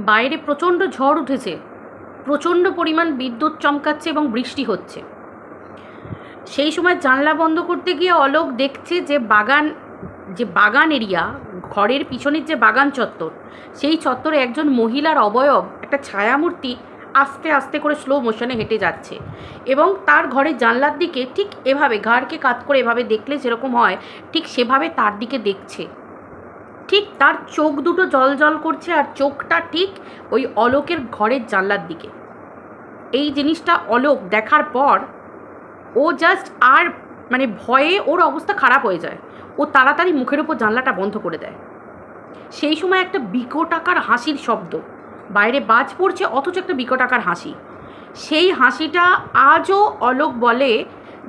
বাইরে প্রচণ্ড ঝড় উঠেছে, প্রচণ্ড পরিমাণ বিদ্যুৎ চমকাচ্ছে এবং বৃষ্টি হচ্ছে। সেই সময় জানলা বন্ধ করতে গিয়ে অলোক দেখছে যে বাগান এরিয়া, ঘরের পিছনের যে বাগান চত্বর, সেই চত্বরে একজন মহিলার অবয়ব, একটা ছায়ামূর্তি আস্তে আস্তে করে স্লো মোশনে হেঁটে যাচ্ছে এবং তার ঘরের জানলার দিকে ঠিক এভাবে ঘাড়কে কাত করে এভাবে দেখলে যেরকম হয় ঠিক সেভাবে তার দিকে দেখছে। ঠিক তার চোখ দুটো জল জল করছে আর চোখটা ঠিক ওই অলোকের ঘরের জানলার দিকে। এই জিনিসটা অলোক দেখার পর ও জাস্ট আর মানে ভয়ে ওর অবস্থা খারাপ হয়ে যায়। ও তাড়াতাড়ি মুখের ওপর জানলাটা বন্ধ করে দেয়। সেই সময় একটা বিকটাকার হাসির শব্দ, বাইরে বাজ পড়ছে অথচ একটা বিকটাকার হাসি। সেই হাসিটা আজও অলোক বলে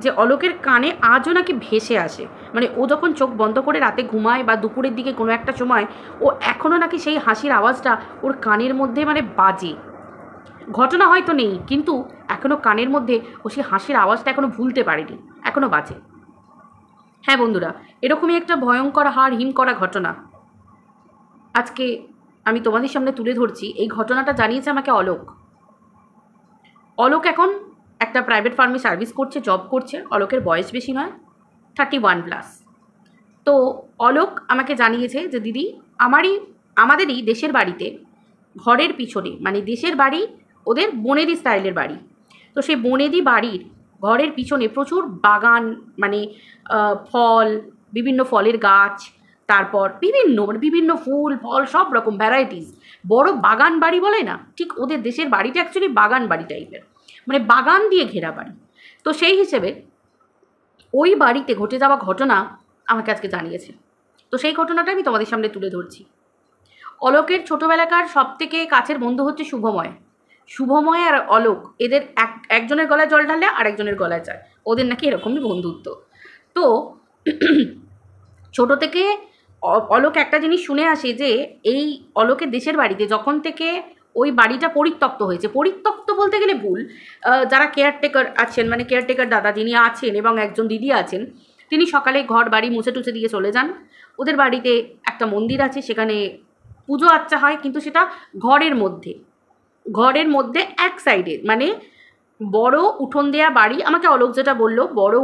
যে অলোকের কানে আজও নাকি ভেসে আসে। মানে ও যখন চোখ বন্ধ করে রাতে ঘুমায় বা দুপুরের দিকে কোনো একটা সময় ও এখনও নাকি সেই হাসির আওয়াজটা ওর কানের মধ্যে মানে বাজে। ঘটনা হয়তো নেই, কিন্তু এখনও কানের মধ্যে ও সেই হাসির আওয়াজটা এখনও ভুলতে পারেনি, এখনও বাজে। হ্যাঁ বন্ধুরা, এরকমই একটা ভয়ঙ্কর হাড় হিম করা ঘটনা আজকে আমি তোমাদের সামনে তুলে ধরছি। এই ঘটনাটা জানিয়েছে আমাকে অলোক। অলোক এখন একটা প্রাইভেট ফার্মে সার্ভিস করছে, জব করছে। অলোকের বয়স বেশি নয়, 31+। তো অলোক আমাকে জানিয়েছে যে দিদি, আমাদেরই দেশের বাড়িতে ঘরের পিছনে, মানে দেশের বাড়ি ওদের বনেদি স্টাইলের বাড়ি, তো সেই বনেদি বাড়ির ঘরের পিছনে প্রচুর বাগান, মানে ফল, বিভিন্ন ফলের গাছ, তারপর বিভিন্ন ফুল ফল সব রকম ভ্যারাইটিস, বড় বাগান বাড়ি বলে না, ঠিক ওদের দেশের বাড়িটা অ্যাকচুয়ালি বাগান বাড়ি টাইপের, মানে বাগান দিয়ে ঘেরা বাড়ি। তো সেই হিসেবে ওই বাড়িতে ঘটে যাওয়া ঘটনা আমাকে আজকে জানিয়েছে। তো সেই ঘটনাটা আমি তোমাদের সামনে তুলে ধরছি। অলোকের ছোটোবেলাকার সবথেকে কাছের বন্ধু হচ্ছে শুভময়। শুভময় আর অলোক, এদের একজনের গলায় জল ঢাললে আর একজনের গলায় যায়, ওদের নাকি এরকমই বন্ধুত্ব। তো ছোটো থেকে অলোক একটা জিনিস শুনে আসে যে এই অলোকের দেশের বাড়িতে যখন থেকে ওই বাড়িটা পরিত্যক্ত হয়েছে, পরিত্যক্ত বলতে গেলে ভুল, যারা কেয়ারটেকার আছেন, মানে কেয়ারটেকার দাদা যিনি আছেন এবং একজন দিদি আছেন, তিনি সকালে ঘর বাড়ি মুছে টুছে দিয়ে চলে যান। ওদের বাড়িতে একটা মন্দির আছে, সেখানে পুজো আচ্চা হয়, কিন্তু সেটা ঘরের মধ্যে এক সাইডে, মানে বড় উঠোন দেয়া বাড়ি। আমাকে অলোক যেটা বললো, বড়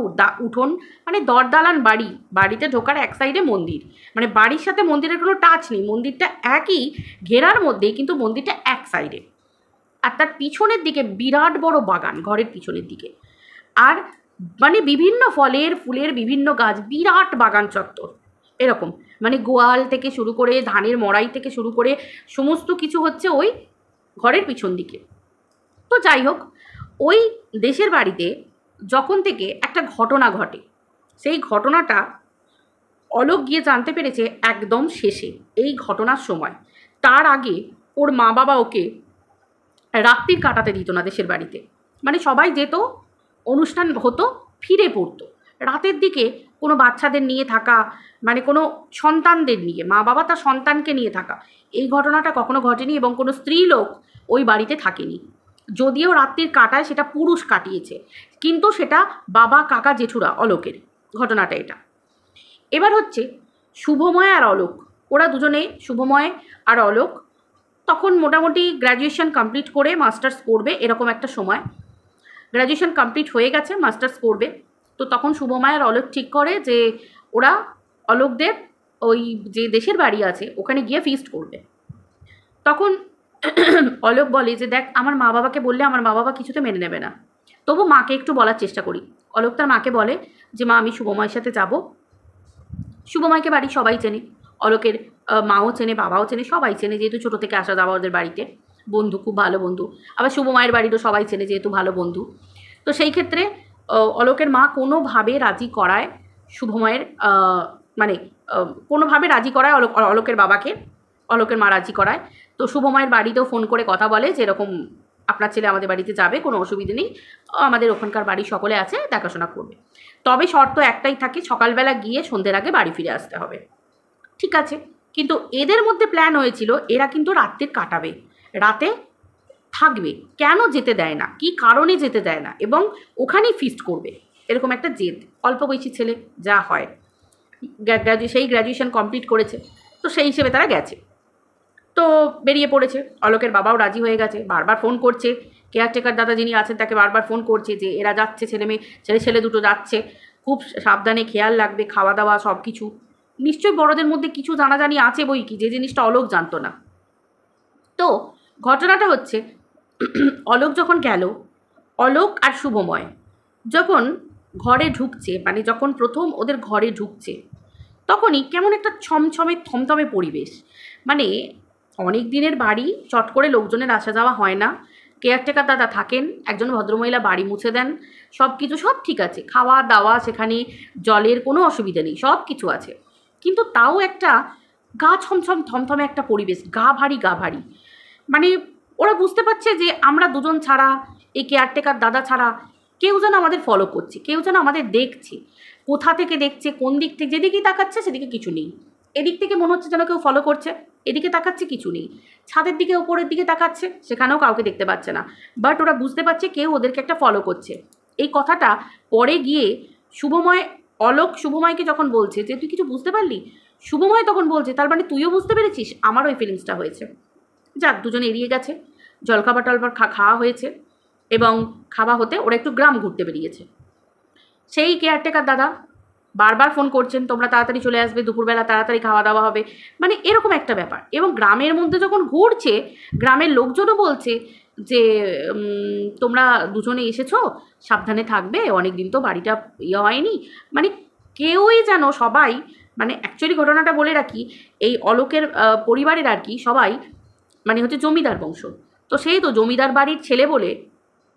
উঠোন মানে দরদালান বাড়ি, বাড়িতে ঢোকার এক সাইডে মন্দির, মানে বাড়ির সাথে মন্দিরের কোনো টাচ নেই, মন্দিরটা একই ঘেরার মধ্যেই, কিন্তু মন্দিরটা এক সাইডে। আর তার পিছনের দিকে বিরাট বড় বাগান, ঘরের পিছনের দিকে, আর মানে বিভিন্ন ফলের ফুলের বিভিন্ন গাছ, বিরাট বাগান চত্বর এরকম, মানে গোয়াল থেকে শুরু করে ধানের মড়াই থেকে শুরু করে সমস্ত কিছু হচ্ছে ওই ঘরের পিছন দিকে। তো যাই হোক, ওই দেশের বাড়িতে যখন থেকে একটা ঘটনা ঘটে, সেই ঘটনাটা অলোক গিয়ে জানতে পেরেছে একদম শেষে, এই ঘটনার সময়। তার আগে ওর মা বাবা ওকে রাত্রির কাটাতে দিত না দেশের বাড়িতে, মানে সবাই যেত, অনুষ্ঠান হতো, ফিরে পড়তো। রাতের দিকে কোনো বাচ্চাদের নিয়ে থাকা, মানে কোনো সন্তানদের নিয়ে, মা বাবা তার সন্তানকে নিয়ে থাকা, এই ঘটনাটা কখনো ঘটেনি এবং কোনো স্ত্রীলোক ওই বাড়িতে থাকেনি। যদিও রাত্রির কাটায় সেটা পুরুষ কাটিয়েছে, কিন্তু সেটা বাবা কাকা জেঠুরা অলোকের ঘটনাটা এটা। এবার হচ্ছে শুভময় আর অলোক, ওরা দুজনে, শুভময় আর অলোক তখন মোটামুটি গ্র্যাজুয়েশন কমপ্লিট করে মাস্টার্স করবে, এরকম একটা সময়। গ্র্যাজুয়েশন কমপ্লিট হয়ে গেছে, মাস্টার্স করবে। তো তখন শুভময় আর অলোক ঠিক করে যে ওরা অলোকদের ওই যে দেশের বাড়ি আছে ওখানে গিয়ে ফিস্ট করবে। তখন অলোক বলে যে দেখ, আমার মা বাবাকে বললে আমার মা বাবা কিছুতে মেনে নেবে না, তবু মাকে একটু বলার চেষ্টা করি। অলোক তার মাকে বলে যে মা, আমি শুভময়ের সাথে যাব। শুভময়কে বাড়ি সবাই চেনে, অলোকের মাও চেনে, বাবাও চেনে, সবাই চেনে, যেহেতু ছোটো থেকে আসা যাওয়া ওদের বাড়িতে, বন্ধু, খুব ভালো বন্ধু। আবার শুভময়ের বাড়িরও সবাই চেনে, যেহেতু ভালো বন্ধু। তো সেই ক্ষেত্রে অলোকের মা কোনোভাবে রাজি করায় শুভময়ের, মানে কোনোভাবে রাজি করায় অলোকের বাবাকে, অলোকের মা রাজি করায়। তো শুভময়ের বাড়িতেও ফোন করে কথা বলে যে এরকম আপনার ছেলে আমাদের বাড়িতে যাবে, কোনো অসুবিধে নেই, আমাদের ওখানকার বাড়ির সকলে আছে, দেখাশোনা করবে। তবে শর্ত একটাই থাকে, সকালবেলা গিয়ে সন্ধ্যের আগে বাড়ি ফিরে আসতে হবে। ঠিক আছে, কিন্তু এদের মধ্যে প্ল্যান হয়েছিল এরা কিন্তু রাত্রির কাটাবে, রাতে থাকবে, কেন যেতে দেয় না, কি কারণে যেতে দেয় না, এবং ওখানেই ফিস্ট করবে, এরকম একটা জেদ। অল্প বয়সী ছেলে, যা হয়, সেই গ্র্যাজুয়েশন কমপ্লিট করেছে, তো সেই হিসেবে তারা গেছে। তো বেরিয়ে পড়েছে। অলোকের বাবাও রাজি হয়ে গেছে, বারবার ফোন করছে, কেয়ারটেকার দাদা যিনি আছেন তাকে বারবার ফোন করছে যে এরা যাচ্ছে, ছেলে দুটো যাচ্ছে, খুব সাবধানে খেয়াল রাখবে, খাওয়া দাওয়া সব কিছু। নিশ্চয়ই বড়দের মধ্যে কিছু জানাজানি আছে বই কি, যে জিনিসটা অলোক জানতো না। তো ঘটনাটা হচ্ছে অলোক যখন গেল, অলোক আর শুভময় যখন ঘরে ঢুকছে, মানে যখন প্রথম ওদের ঘরে ঢুকছে, তখনই কেমন একটা ছমছমে থমথমে পরিবেশ। মানে অনেক দিনের বাড়ি, চট করে লোকজনের আসা যাওয়া হয় না, কেয়ারটেকার দাদা থাকেন, একজন ভদ্রমহিলা বাড়ি মুছে দেন, সব কিছু সব ঠিক আছে, খাওয়া দাওয়া, সেখানে জলের কোনো অসুবিধা নেই, সব কিছু আছে। কিন্তু তাও একটা গা ছমছম থমথমে একটা পরিবেশ, গা ভারী। মানে ওরা বুঝতে পারছে যে আমরা দুজন ছাড়া, এই কেয়ারটেকার দাদা ছাড়া কেউ যেন আমাদের ফলো করছে, কেউ যেন আমাদের দেখছে। কোথা থেকে দেখছে, কোন দিক থেকে, যেদিকেই তাকাচ্ছে সেদিকে কিছু নেই। এদিক থেকে মনে হচ্ছে যেন কেউ ফলো করছে, এদিকে তাকাচ্ছে কিছু নেই, ছাদের দিকে ওপরের দিকে তাকাচ্ছে, সেখানেও কাউকে দেখতে পাচ্ছে না। বাট ওরা বুঝতে পারছে কেউ ওদেরকে একটা ফলো করছে। এই কথাটা পরে গিয়ে অলোক শুভময়কে যখন বলছে যে তুই কিছু বুঝতে পারলি, শুভময় তখন বলছে তার মানে তুইও বুঝতে পেরেছিস, আমার ওই ফিলিংসটা হয়েছে। যাক, দুজনে এড়িয়ে গেছে, জলখাবার টলবার খাওয়া হয়েছে, এবং খাওয়া হতে ওরা একটু গ্রাম ঘুরতে বেরিয়েছে। সেই কেয়ারটেকার দাদা বারবার ফোন করছেন, তোমরা তাড়াতাড়ি চলে আসবে, দুপুরবেলা তাড়াতাড়ি খাওয়া দাওয়া হবে, মানে এরকম একটা ব্যাপার। এবং গ্রামের মধ্যে যখন ঘুরছে, গ্রামের লোকজনও বলছে যে তোমরা দুজনে এসেছো, সাবধানে থাকবে, অনেক দিন তো বাড়িটা হয়নি। মানে কেউই যেন, সবাই, মানে অ্যাকচুয়ালি ঘটনাটা বলে রাখি, এই অলোকের পরিবারের আর কি সবাই মানে হচ্ছে জমিদার বংশ। তো সেই তো জমিদার বাড়ির ছেলে বলে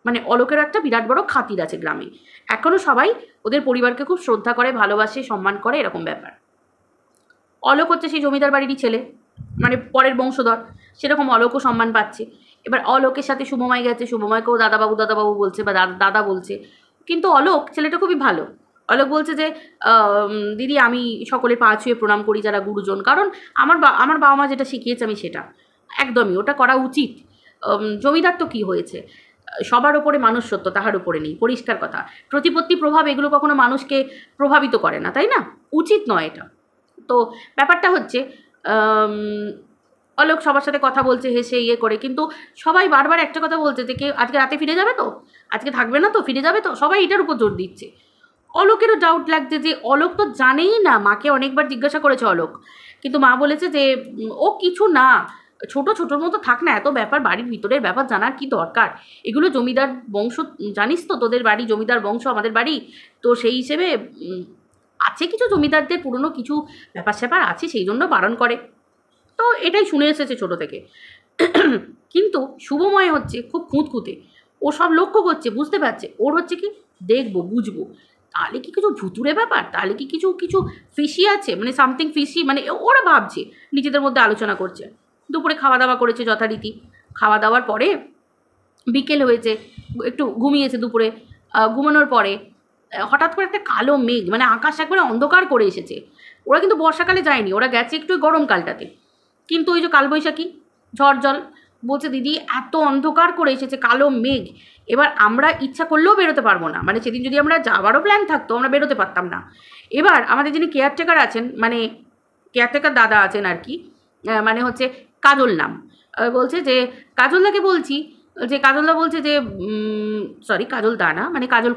মানে অলোকের একটা বিরাট বড় খাতির আছে গ্রামে। এখনও সবাই ওদের পরিবারকে খুব শ্রদ্ধা করে, ভালোবাসে, সম্মান করে, এরকম ব্যাপার। অলোক হচ্ছে সেই জমিদার বাড়িরই ছেলে, মানে পরের বংশধর, সেরকম অলোকও সম্মান পাচ্ছে। এবার অলোকের সাথে শুভময় গেছে, শুভময়কেও দাদাবাবু বলছে বা দাদা বলছে। কিন্তু অলোক ছেলেটা খুবই ভালো। অলোক বলছে যে দিদি আমি সকলে পা ছুঁয়ে প্রণাম করি যারা গুরুজন, কারণ আমার বাবা মা যেটা শিখিয়েছে আমি সেটা একদমই ওটা করা উচিত। জমিদার তো কী হয়েছে, সবার ওপরে মানুষ সত্য, তাহার উপরে নেই, পরিষ্কার কথা। প্রতিপত্তি প্রভাব এগুলো কখনো মানুষকে প্রভাবিত করে না, তাই না? উচিত নয় এটা। তো ব্যাপারটা হচ্ছে অলোক সবার সাথে কথা বলছে হেসে করে, কিন্তু সবাই বারবার একটা কথা বলছে যে কেউ আজকে রাতে ফিরে যাবে তো, আজকে থাকবে না তো, ফিরে যাবে তো, সবাই এটার উপর জোর দিচ্ছে। অলোকেরও ডাউট লাগছে যে অলোক তো জানেই না, মাকে অনেকবার জিজ্ঞাসা করেছে অলোক, কিন্তু মা বলেছে যে ও কিছু না, ছোটোর মতো থাক না, এত ব্যাপার, বাড়ির ভিতরের ব্যাপার জানার কি দরকার, এগুলো জমিদার বংশ, জানিস তো তোদের বাড়ি জমিদার বংশ, আমাদের বাড়ি তো সেই হিসেবে আছে কিছু জমিদারদের পুরনো কিছু ব্যাপার স্যাপার আছে, সেই জন্য বারণ করে। তো এটাই শুনে এসেছে ছোটো থেকে। কিন্তু শুভময় হচ্ছে খুব খুঁতখুঁতে, ও সব লক্ষ্য করছে, বুঝতে পারছে, ওর হচ্ছে কি দেখবো বুঝবো, তাহলে কি কিছু ভুতুরে ব্যাপার, তাহলে কি কিছু ফিশি আছে, মানে সামথিং ফিশি, মানে ওরা ভাবছে, নিজেদের মধ্যে আলোচনা করছে। দুপুরে খাওয়া দাওয়া করেছে যথারীতি, খাওয়া দাওয়ার পরে বিকেল হয়েছে, একটু ঘুমিয়েছে দুপুরে। ঘুমানোর পরে হঠাৎ করে একটা কালো মেঘ, মানে আকাশ একবারে অন্ধকার করে এসেছে। ওরা কিন্তু বর্ষাকালে যায়নি, ওরা গেছে একটু গরমকালটাতে। কিন্তু ওই যে কালবৈশাখী ঝড় জল, বলছে দিদি এত অন্ধকার করে এসেছে, কালো মেঘ, এবার আমরা ইচ্ছা করলেও বেরোতে পারবো না, মানে সেদিন যদি আমরা যাওয়ারও প্ল্যান থাকতো আমরা বেরোতে পারতাম না। এবার আমাদের যিনি কেয়ারটেকার আছেন, মানে কেয়ারটেকার দাদা আছেন আর কি, মানে হচ্ছে কাজল নাম, বলছে যে কাজলদাকে বলছি, যে কাজলদা বলছে যে সরি কাজল দা না, মানে কাজল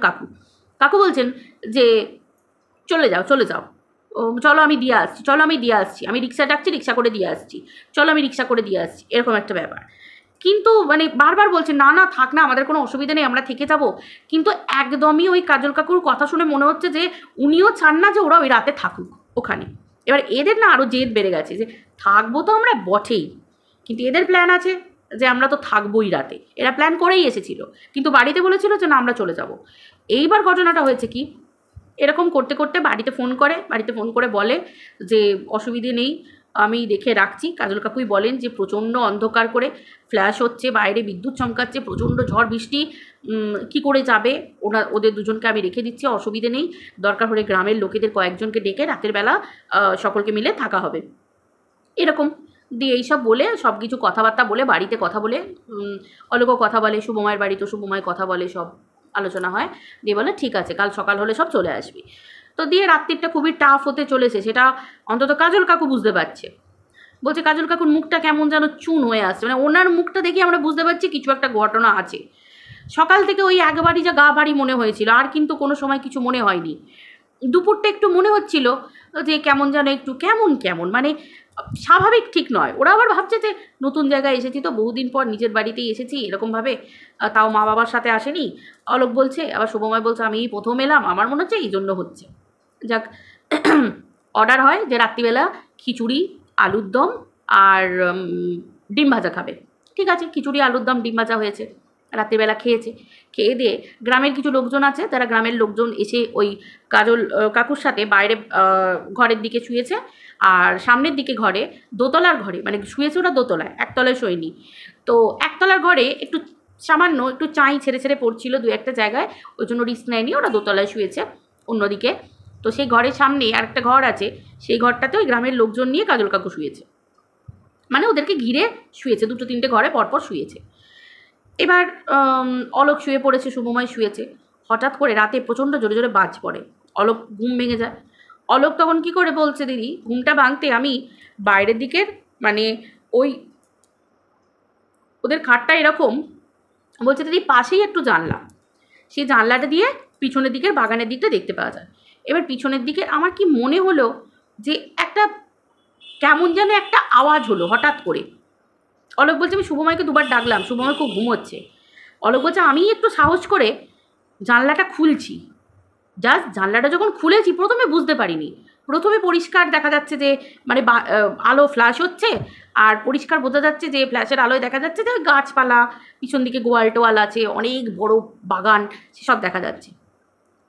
কাকু বলছেন যে চলে যাও চলো আমি দিয়ে আসছি, আমি রিক্সা ডাকছি, রিক্সা করে দিয়ে আসছি, চলো আমি রিক্সা করে দিয়ে আসছি, এরকম একটা ব্যাপার। কিন্তু মানে বারবার বলছে না থাক না, আমাদের কোনো অসুবিধা নেই, আমরা থেকে যাব। কিন্তু একদমই ওই কাজল কাকুর কথা শুনে মনে হচ্ছে যে উনিও চান না যে ওরা ওই রাতে থাকুক ওখানে। এবার এদের না আরও জেদ বেড়ে গেছে যে থাকবো তো আমরা বটেই, কিন্তু এদের প্ল্যান আছে যে আমরা তো থাকবোই রাতে, এরা প্ল্যান করেই এসেছিল, কিন্তু বাড়িতে বলেছিল যে না আমরা চলে যাব। এইবার ঘটনাটা হয়েছে কি, এরকম করতে করতে বাড়িতে ফোন করে বলে যে অসুবিধে নেই, আমি দেখে রাখছি। কাজল কাকুই বলেন যে প্রচণ্ড অন্ধকার করে ফ্ল্যাশ হচ্ছে, বাইরে বিদ্যুৎ চমকাচ্ছে, প্রচণ্ড ঝড় বৃষ্টি, কি করে যাবে, ওদের দুজনকে আমি রেখে দিচ্ছি, অসুবিধে নেই, দরকার হলে গ্রামের লোকেদের কয়েকজনকে ডেকে রাতের বেলা সকলকে মিলে থাকা হবে, এরকম দিয়ে এইসব বলে সব কিছু কথাবার্তা বলে, বাড়িতে কথা বলে, অলোকও কথা বলে, শুভময়ের বাড়ি তো শুভময় কথা বলে, সব আলোচনা হয়, দিয়ে বলে ঠিক আছে কাল সকাল হলে সব চলে আসবি। তো দিয়ে রাত্রিটা খুবই টাফ হতে চলেছে, সেটা অন্তত কাজল কাকু বুঝতে পারছে। বলছে কাজল কাকুর মুখটা কেমন যেন চুন হয়ে আসছে, মানে ওনার মুখটা দেখে আমরা বুঝতে পারছি কিছু একটা ঘটনা আছে। সকাল থেকে ওই একবারই যা গা ভারী মনে হয়েছিল, আর কিন্তু কোনো সময় কিছু মনে হয়নি। দুপুরটা একটু মনে হচ্ছিল যে কেমন যেন একটু কেমন মানে স্বাভাবিক ঠিক নয়। ওরা আবার ভাবছে যে নতুন জায়গায় এসেছি তো, বহুদিন পর নিজের বাড়িতেই এসেছি এরকমভাবে, তাও মা বাবার সাথে আসেনি। অলোক বলছে, আবার শুভময় বলছে আমি প্রথম এলাম, আমার মনে হচ্ছে এই জন্য হচ্ছে। যাক, অর্ডার হয় যে রাত্রিবেলা খিচুড়ি, আলুর দম আর ডিম ভাজা খাবে। ঠিক আছে, খিচুড়ি, আলুর দম, ডিম ভাজা হয়েছে। রাত্রিবেলা খেয়েছে। খেয়ে দিয়ে গ্রামের কিছু লোকজন আছে, তারা গ্রামের লোকজন এসে ওই কাজল কাকুর সাথে বাইরে ঘরের দিকে শুয়েছে। আর সামনের দিকে ঘরে, দোতলার ঘরে, মানে শুয়েছে ওরা দোতলায়, একতলায় শোয়নি। তো একতলার ঘরে একটু সামান্য একটু চাই ছেড়ে ছেড়ে পড়ছিল দু একটা জায়গায়, ওই জন্য রিস্ক নেয়নি, ওরা দোতলায় শুয়েছে অন্যদিকে। তো সেই ঘরের সামনে আরেকটা ঘর আছে, সেই ঘরটাতে ওই গ্রামের লোকজন নিয়ে কাজল কাকু শুয়েছে, মানে ওদেরকে ঘিরে শুয়েছে, দুটো তিনটে ঘরে পরপর শুয়েছে। এবার অলোক শুয়ে পড়েছে, শুভময় শুয়েছে। হঠাৎ করে রাতে প্রচণ্ড জোরে জোরে বাজ পড়ে, অলোক ঘুম ভেঙে যায়। অলোক তখন কি করে বলছে, দিদি ঘুমটা ভাঙতে আমি বাইরের দিকের, মানে ওই ওদের খাটটা এরকম, বলছে দিদি পাশেই একটু জানলা, সেই জানলাটা দিয়ে পিছনের দিকের বাগানের দিকটা দেখতে পাওয়া যায়। এবার পিছনের দিকে আমার কি মনে হলো যে একটা কেমন যেন একটা আওয়াজ হলো হঠাৎ করে। অলোক বলছে আমি শুভময়কে দুবার ডাকলাম, শুভময় খুব ঘুমোচ্ছে। অলোক বলছে আমি একটু সাহস করে জানলাটা খুলছি। জাস্ট জানলাটা যখন খুলেছি প্রথমে বুঝতে পারিনি, প্রথমে পরিষ্কার দেখা যাচ্ছে যে মানে আলো ফ্ল্যাশ হচ্ছে, আর পরিষ্কার বোঝা যাচ্ছে যে ফ্ল্যাশের আলোয় দেখা যাচ্ছে যে গাছপালা, পিছন দিকে গোয়াল টোয়াল আছে, অনেক বড় বাগান, সেসব দেখা যাচ্ছে।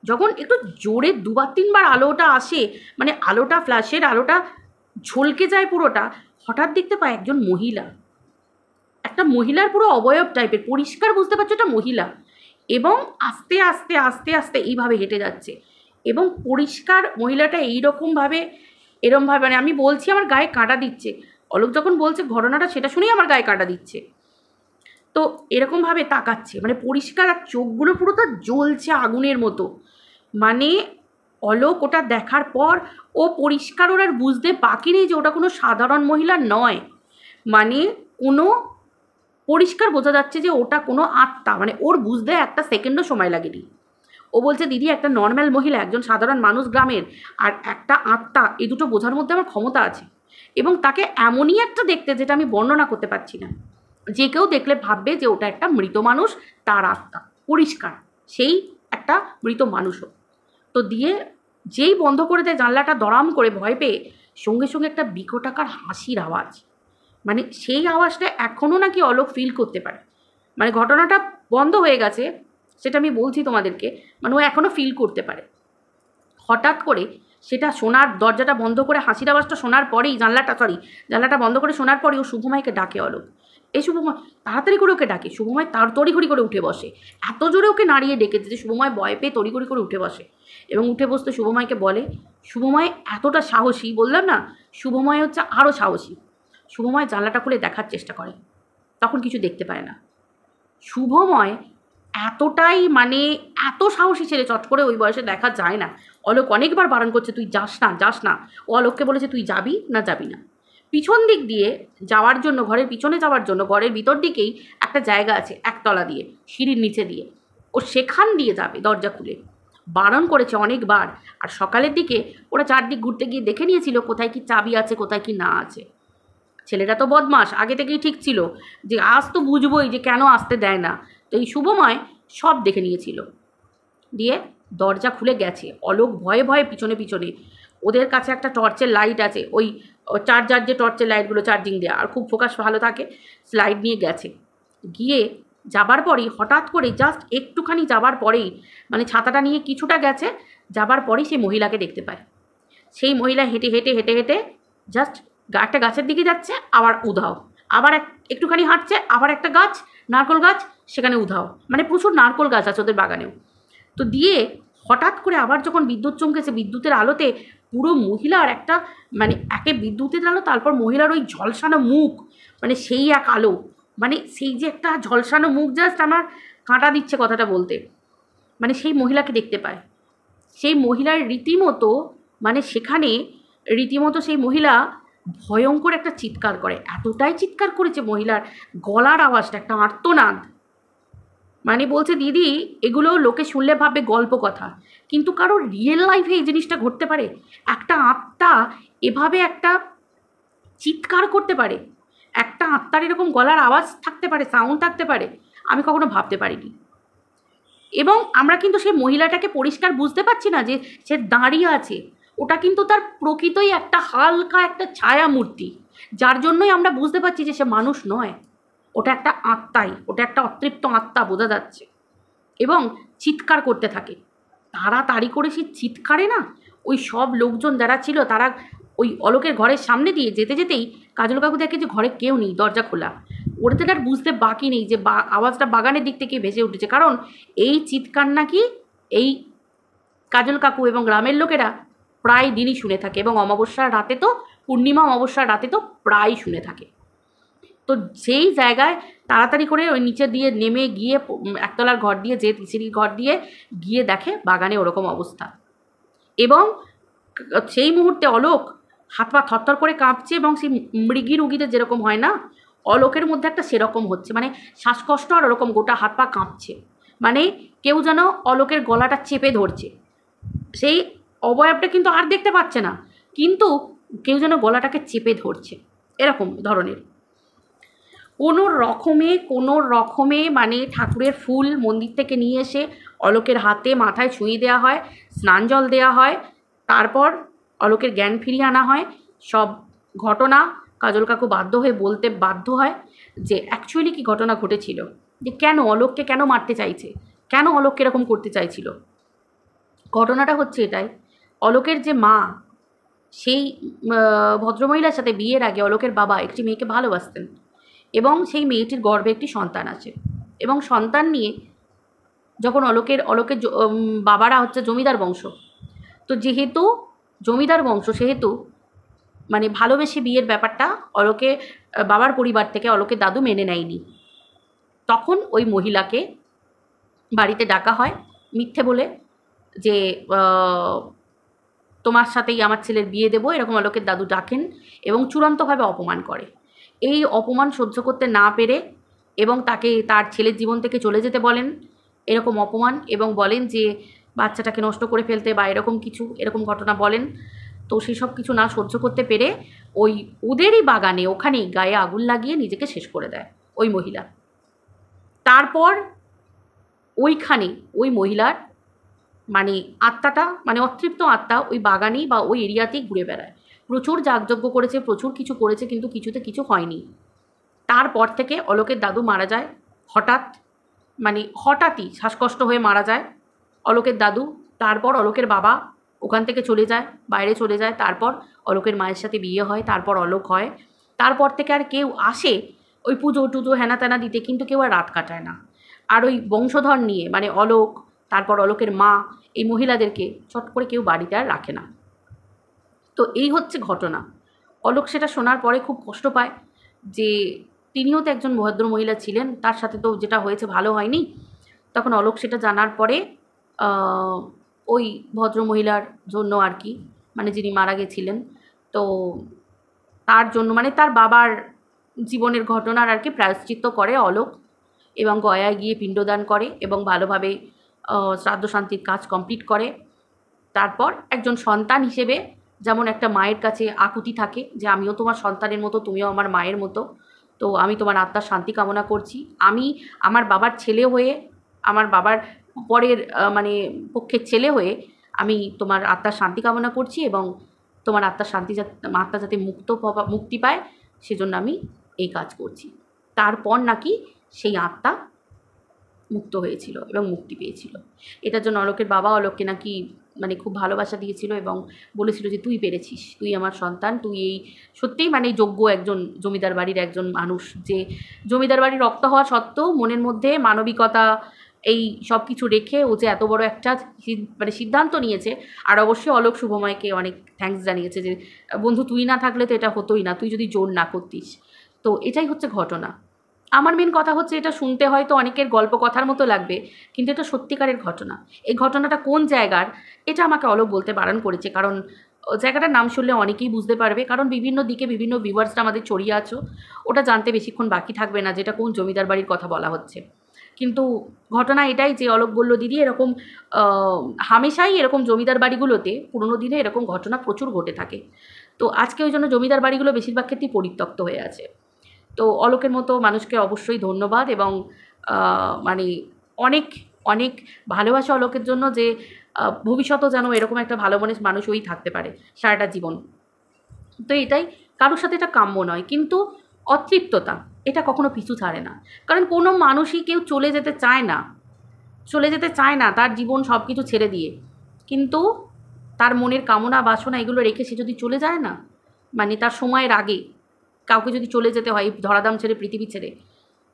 যখন একটু জোরে দুবার তিনবার আলোটা আসে, মানে আলোটা ফ্ল্যাশের আলোটা ঝলকে যায় পুরোটা, হঠাৎ দেখতে পায় একজন মহিলা, একটা মহিলার পুরো অবয়ব টাইপের, পরিষ্কার বুঝতে পারছো একটা মহিলা, এবং আস্তে আস্তে আস্তে আস্তে এইভাবে হেঁটে যাচ্ছে। এবং পরিষ্কার মহিলাটা এইরকমভাবে এরমভাবে, মানে আমি বলছি আমার গায়ে কাঁটা দিচ্ছে। অলোক যখন বলছে ঘটনাটা সেটা শুনেই আমার গায়ে কাঁটা দিচ্ছে। তো এরকমভাবে তাকাচ্ছে, মানে পরিষ্কার, আর চোখগুলো পুরো তার জ্বলছে আগুনের মতো। মানে অলোক ওটা দেখার পর ও পরিষ্কার, ওর আর বুঝতে বাকি নেই যে ওটা কোনো সাধারণ মহিলা নয়, মানে কোনো পরিষ্কার বোঝা যাচ্ছে যে ওটা কোনো আত্মা, মানে ওর বুঝতে একটা সেকেন্ডও সময় লাগেনি। ও বলছে দিদি একটা নর্মাল মহিলা, একজন সাধারণ মানুষ গ্রামের, আর একটা আত্মা, এই দুটো বোঝার মধ্যে আমার ক্ষমতা আছে। এবং তাকে এমনই একটা দেখতে যেটা আমি বর্ণনা করতে পারছি না, যে কেউ দেখলে ভাববে যে ওটা একটা মৃত মানুষ, তার আত্মা পরিষ্কার, সেই একটা মৃত মানুষও। তো দিয়ে যেই বন্ধ করে দেয় জানলাটা, দড়াম করে ভয় পেয়ে সঙ্গে সঙ্গে একটা বিকটাকার হাসির আওয়াজ, মানে সেই আওয়াজটা এখনও নাকি অলোক ফিল করতে পারে। মানে ঘটনাটা বন্ধ হয়ে গেছে সেটা আমি বলছি তোমাদেরকে, মানে ও এখনও ফিল করতে পারে। হঠাৎ করে সেটা শোনার, দরজাটা বন্ধ করে হাসির আওয়াজটা শোনার পরেই, জানলাটা বন্ধ করে শোনার পরেই ও শুভময়কে ডাকে অলোক, এই শুভময়, তাড়াতাড়ি করে ওকে ডাকে। শুভময় তার তড়িঘড়ি করে উঠে বসে, এত জোরে ওকে নাড়িয়ে ডেকেছে যে শুভময় ভয় পেয়ে তড়িঘড়ি করে উঠে বসে। এবং উঠে বসতে শুভময়কে বলে, শুভময় এতটা সাহসী, বললাম না শুভময় হচ্ছে আরও সাহসী। শুভময় জানলাটা খুলে দেখার চেষ্টা করে, তখন কিছু দেখতে পায় না। শুভময় এতটাই, মানে এত সাহসী ছেলে, চট করে ওই বয়সে দেখা যায় না। অলোক অনেকবার বারণ করছে তুই যাস না। ও অলোককে বলেছে তুই যাবি না। পিছন দিক দিয়ে যাওয়ার জন্য, ঘরের পিছনে যাওয়ার জন্য, ঘরের ভিতর দিকেই একটা জায়গা আছে একতলা দিয়ে, সিঁড়ির নিচে দিয়ে, ও সেখান দিয়ে যাবে দরজা খুলে। বারণ করেছে অনেকবার। আর সকালের দিকে ওরা চারদিক ঘুরতে গিয়ে দেখে নিয়েছিল কোথায় কি চাবি আছে, কোথায় কি না আছে। ছেলেটা তো বদমাস, আগে থেকেই ঠিক ছিল যে আজ তো বুঝবই যে কেন আসতে দেয় না। তো এই শুভময় সব দেখে নিয়েছিল, দিয়ে দরজা খুলে গেছে। অলোক ভয়ে ভয়ে পিছনে পিছনে, ওদের কাছে একটা টর্চের লাইট আছে, ওই চার্জার যে টর্চের লাইটগুলো চার্জিং দেওয়া, আর খুব ফোকাস ভালো থাকে, লাইট নিয়ে গেছে। গিয়ে যাবার পরেই হঠাৎ করে, জাস্ট একটুখানি যাবার পরেই, মানে ছাতাটা নিয়ে কিছুটা গেছে, যাবার পরেই সেই মহিলাকে দেখতে পায়। সেই মহিলা হেঁটে হেঁটে হেঁটে হেঁটে জাস্ট একটা গাছের দিকে যাচ্ছে, আবার উধাও, আবার একটুখানি হাঁটছে, আবার একটা গাছ, নারকোল গাছ, সেখানে উধাও, মানে প্রচুর নারকোল গাছ আছে ওদের বাগানেও। তো দিয়ে হঠাৎ করে আবার যখন বিদ্যুৎ চমকেছে, বিদ্যুতের আলোতে পুরো মহিলার একটা, মানে একে বিদ্যুতের আলো, তারপর মহিলার ওই ঝলসানো মুখ, মানে সেই এক আলো, মানে সেই যে একটা ঝলসানো মুখ, জাস্ট আমার কাঁটা দিচ্ছে কথাটা বলতে। মানে সেই মহিলাকে দেখতে পায়। সেই মহিলার রীতিমতো, মানে সেখানে রীতিমতো সেই মহিলা ভয়ঙ্কর একটা চিৎকার করে, এতটাই চিৎকার করেছে মহিলার গলার আওয়াজটা একটা আর্তনাদ, মানে বলছে দিদি এগুলো লোকে শুনলে ভাববে গল্প কথা, কিন্তু কারোর রিয়েল লাইফে এই জিনিসটা ঘটতে পারে, একটা আত্মা এভাবে একটা চিৎকার করতে পারে, একটা আত্মার এরকম গলার আওয়াজ থাকতে পারে, সাউন্ড থাকতে পারে, আমি কখনো ভাবতে পারিনি। এবং আমরা কিন্তু সেই মহিলাটাকে পরিষ্কার বুঝতে পারছি না যে সে দাঁড়িয়ে আছে, ওটা কিন্তু তার প্রকৃতই একটা হালকা একটা ছায়া মূর্তি, যার জন্যই আমরা বুঝতে পারছি যে সে মানুষ নয়, ওটা একটা আত্মাই, ওটা একটা অতৃপ্ত আত্মা বোঝা যাচ্ছে। এবং চিৎকার করতে থাকে, তাড়াতাড়ি করে সেই চিৎকারে না ওই সব লোকজন যারা ছিল তারা ওই অলোকের ঘরের সামনে দিয়ে যেতে যেতেই কাজল কাকু দেখে যে ঘরে কেউ নেই, দরজা খোলা। ওদের আর বুঝতে বাকি নেই যে আওয়াজটা বাগানের দিক থেকে ভেসে উঠেছে, কারণ এই চিৎকার নাকি এই কাজল কাকু এবং গ্রামের লোকেরা প্রায় দিনই শুনে থাকে, এবং অমাবস্যার রাতে তো, পূর্ণিমা অমাবস্যার রাতে তো প্রায় শুনে থাকে। তো যেই জায়গায় তাড়াতাড়ি করে ওই নিচে দিয়ে নেমে গিয়ে একতলার ঘর দিয়ে, যে সিঁড়ির ঘর দিয়ে গিয়ে দেখে বাগানে ওরকম অবস্থা, এবং সেই মুহূর্তে অলোক হাত পা থরথর করে কাঁপছে, এবং সেই মৃগী রুগীদের যেরকম হয় না, অলোকের মধ্যে একটা সেরকম হচ্ছে, মানে শ্বাসকষ্ট আর ওরকম গোটা হাত পা কাঁপছে, মানে কেউ যেন অলোকের গলাটা চেপে ধরছে। সেই অবয়বটা কিন্তু আর দেখতে পাচ্ছে না, কিন্তু কেউ যেন গলাটাকে চেপে ধরছে, এরকম ধরনের। কোনো রকমে মানে ঠাকুরের ফুল মন্দির থেকে নিয়ে এসে অলোকের হাতে মাথায় ছুঁয়ে দেওয়া হয়, স্নান জল দেওয়া হয়, তারপর অলোকের জ্ঞান ফিরিয়ে আনা হয়। সব ঘটনা কাজল কাকু বাধ্য হয়ে বলতে বাধ্য হয় যে অ্যাকচুয়ালি কী ঘটনা ঘটেছিল, যে কেন অলোককে কেন মারতে চাইছে, কেন অলোককে এরকম করতে চাইছিল। ঘটনাটা হচ্ছে এটাই, অলোকের যে মা, সেই ভদ্রমহিলার সাথে বিয়ের আগে অলোকের বাবা একটি মেয়েকে ভালোবাসতেন, এবং সেই মেয়েটির গর্ভে একটি সন্তান আছে, এবং সন্তান নিয়ে যখন অলোকের বাবারা হচ্ছে জমিদার বংশ, তো যেহেতু জমিদার বংশ সেহেতু মানে ভালোবেসে বিয়ের ব্যাপারটা অলোকে বাবার পরিবার থেকে অলোকের দাদু মেনে নেয়নি। তখন ওই মহিলাকে বাড়িতে ডাকা হয় মিথ্যে বলে, যে তোমার সাথেই আমার ছেলের বিয়ে দেবো, এরকম অলোকের দাদু ডাকেন এবং চূড়ান্তভাবে অপমান করে। এই অপমান সহ্য করতে না পেরে এবং তাকে তার ছেলের জীবন থেকে চলে যেতে বলেন, এরকম অপমান, এবং বলেন যে বাচ্চাটাকে নষ্ট করে ফেলতে বা এরকম কিছু, এরকম ঘটনা বলেন। তো সেসব কিছু না সহ্য করতে পেরে ওই ওদেরই বাগানে ওখানেই গায়ে আগুন লাগিয়ে নিজেকে শেষ করে দেয় ওই মহিলা। তারপর ওইখানে ওই মহিলার মানে আত্মাটা, মানে অতৃপ্ত আত্মা ওই বাগানেই বা ওই এরিয়াতেই ঘুরে বেড়ায়, প্রচুর যাগযজ্ঞ করেছে, প্রচুর কিছু করেছে, কিন্তু কিছুতে কিছু হয়নি। তারপর থেকে অলোকের দাদু মারা যায় হঠাৎ, মানে হঠাৎই শ্বাসকষ্ট হয়ে মারা যায় অলোকের দাদু। তারপর অলোকের বাবা ওখান থেকে চলে যায়, বাইরে চলে যায়, তারপর অলোকের মায়ের সাথে বিয়ে হয়, তারপর অলোক হয়। তারপর থেকে আর কেউ আসে ওই পুজো টুজো হেনা তেনা দিতে, কিন্তু কেউ আর রাত কাটায় না। আর ওই বংশধর নিয়ে মানে অলোক, তারপর অলোকের মা, এই মহিলাদেরকে চট করে কেউ বাড়িতে আর রাখে না। তো এই হচ্ছে ঘটনা। অলোক সেটা শোনার পরে খুব কষ্ট পায়, যে তিনিও তো একজন ভদ্র মহিলা ছিলেন, তার সাথে তো যেটা হয়েছে ভালো হয়নি। তখন অলোক সেটা জানার পরে ওই ভদ্র মহিলার জন্য আর কি, মানে যিনি মারা গেছিলেন, তো তার জন্য মানে তার বাবার জীবনের ঘটনার আর কি প্রায়শ্চিত্ত করে অলোক, এবং গয়ায় গিয়ে পিণ্ডদান করে এবং ভালোভাবে শ্রাদ্ধ শান্তির কাজ কমপ্লিট করে। তারপর একজন সন্তান হিসেবে যেমন একটা মায়ের কাছে আকুতি থাকে যে আমিও তোমার সন্তানের মতো, তুমিও আমার মায়ের মতো, তো আমি তোমার আত্মার শান্তি কামনা করছি। আমি আমার বাবার ছেলে হয়ে, আমার বাবার পরের মানে পক্ষের ছেলে হয়ে আমি তোমার আত্মার শান্তি কামনা করছি, এবং তোমার আত্মার শান্তি আত্মা যাতে মুক্তি পায় সেজন্য আমি এই কাজ করছি। তারপর নাকি সেই আত্মা মুক্ত হয়েছিল এবং মুক্তি পেয়েছিল। এটার জন্য অলোকের বাবা অলোককে নাকি মানে খুব ভালোবাসা দিয়েছিল এবং বলেছিল যে তুই পেরেছিস, তুই আমার সন্তান, তুই এই সত্যিই মানে যোগ্য একজন জমিদার বাড়ির একজন মানুষ, যে জমিদার বাড়ির রক্ত হওয়া সত্ত্বেও মনের মধ্যে মানবিকতা এই সব কিছু রেখে ও যে এত বড় একটা মানে সিদ্ধান্ত নিয়েছে। আর অবশ্যই অলোক শুভময়কে অনেক থ্যাঙ্কস জানিয়েছে যে বন্ধু তুই না থাকলে তো এটা হতোই না, তুই যদি জোর না করতিস। তো এটাই হচ্ছে ঘটনা। আমার মেন কথা হচ্ছে এটা শুনতে হয়তো অনেকের গল্প কথার মতো লাগবে, কিন্তু এটা সত্যিকারের ঘটনা। এই ঘটনাটা কোন জায়গার এটা আমাকে অলোক বলতে বারণ করেছে, কারণ জায়গাটার নাম শুনলে অনেকেই বুঝতে পারবে, কারণ বিভিন্ন দিকে বিভিন্ন ভিউয়ার্সরা আমাদের ছড়িয়ে আছো, ওটা জানতে বেশিক্ষণ বাকি থাকবে না যেটা কোন জমিদার বাড়ির কথা বলা হচ্ছে। কিন্তু ঘটনা এটাই যে অলোক বলল, দিদি এরকম হামেশাই এরকম জমিদার বাড়িগুলোতে পুরোনো দিনে এরকম ঘটনা প্রচুর ঘটে থাকে। তো আজকে ওই জন্য জমিদার বাড়িগুলো বেশিরভাগ ক্ষেত্রেই পরিত্যক্ত হয়ে আছে। তো অলোকের মতো মানুষকে অবশ্যই ধন্যবাদ, এবং মানে অনেক অনেক ভালোবাসা অলোকের জন্য, যে ভবিষ্যতেও যেন এরকম একটা ভালো মনের মানুষ ওই থাকতে পারে সারাটা জীবন। তো এটাই, কারোর সাথে এটা কাম্য নয়, কিন্তু অতৃপ্ততা এটা কখনো পিছু ছাড়ে না। কারণ কোনো মানুষই কেউ চলে যেতে চায় না, চলে যেতে চায় না তার জীবন সব কিছু ছেড়ে দিয়ে, কিন্তু তার মনের কামনা বাসনা এগুলো রেখে সে যদি চলে যায় না, মানে তার সময়ের আগে কাউকে যদি চলে যেতে হয় ধরাধাম ছেড়ে, পৃথিবী ছেড়ে,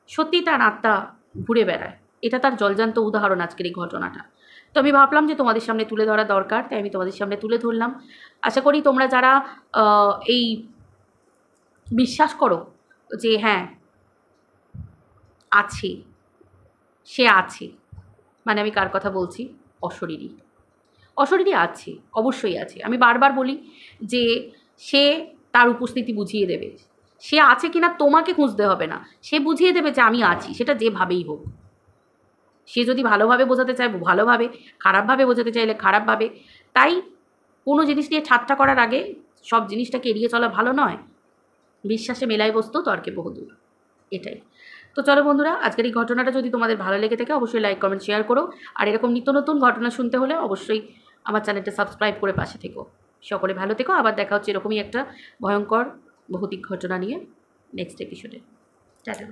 সত্যিই তার আত্মা ঘুরে বেড়ায়। এটা তার জলজান্ত উদাহরণ আজকের এই ঘটনাটা। তো আমি ভাবলাম যে তোমাদের সামনে তুলে ধরা দরকার, তাই আমি তোমাদের সামনে তুলে ধরলাম। আশা করি তোমরা যারা এই বিশ্বাস করো যে হ্যাঁ আছে, সে আছে, মানে আমি কার কথা বলছি, অশরীরী, অশরীরী আছে, অবশ্যই আছে। আমি বারবার বলি যে সে তার উপস্থিতি বুঝিয়ে দেবে, সে আছে কিনা তোমাকে খুঁজতে হবে না, সে বুঝিয়ে দেবে যে আমি আছি, সেটা যেভাবেই হোক। সে যদি ভালোভাবে বোঝাতে চায় ভালোভাবে, খারাপভাবে বোঝাতে চাইলে খারাপভাবে। তাই কোনো জিনিস নিয়ে ঠাট্টা করার আগে সব জিনিসটাকে এড়িয়ে চলা ভালো নয়। বিশ্বাসে মেলাই বস্তু, তর্কে বহুদূর, এটাই। তো চলো বন্ধুরা, আজকের এই ঘটনাটা যদি তোমাদের ভালো লেগে থাকে অবশ্যই লাইক কমেন্ট শেয়ার করো, আর এরকম নিত্য নতুন ঘটনা শুনতে হলে অবশ্যই আমার চ্যানেলটা সাবস্ক্রাইব করে পাশে থেকো। সকলে ভালো থেকো, আবার দেখা হচ্ছে এরকমই একটা ভয়ঙ্কর ভৌতিক ঘটনা নিয়ে নেক্সট এপিসোডে। টাটা।